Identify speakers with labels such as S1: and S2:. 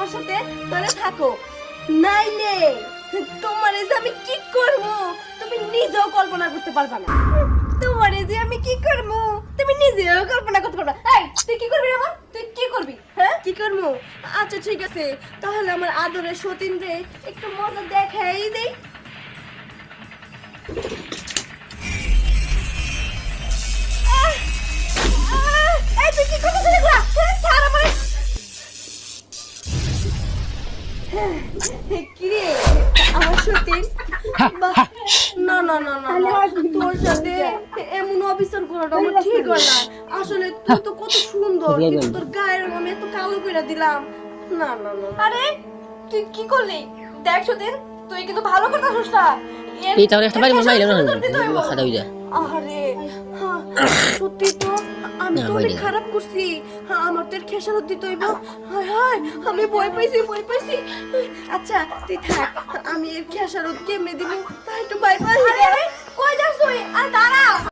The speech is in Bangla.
S1: আমার সাথে তাহলে থাকো, নাইলে তোমারে যে আমি কি করব তুমি নিজেও কল্পনা করতে পারবা না। তোমারে যে আমি কি করব তুমি নিজেও কল্পনা করতে পারবা। এই তুই কি করবি আমার, তুই কি করবি? হ্যাঁ কি করবো? আচ্ছা ঠিক আছে, তাহলে আমার আদরের সতীন রে একটু মজা দেখাই দেই। এই তুই কি করছিস এগুলা? ছাড় আমারে। কি রে আমার সতীন? বাহ, না না না না না, তোর সাথে এমন অবিচার করাটা আমার ঠিক হয় না। আসলে তুই তো কত সুন্দর, কিন্তু তোর গায়ের রং আমি এত কালো করে দিলাম। না না না। আরে তুই কি করলি? দেখ সতীন, তুই কিন্তু ভালো কথা শুনিস না।
S2: এই তাহলে একটা বাড়ি মাইলাম না খাদা হইয়া।
S1: আরে হ্যাঁ, সত্যি তো আমি তো অনেক খারাপ করছি। হ্যাঁ, আমার তো খেসারত দিতে হইব। হায় হায়, আমি ভয় পাইছি, ভয় পাইছি। আচ্ছা তুই থাক, আমি এর খেসারত কেমনে দিব তা একটু ভয় পাই।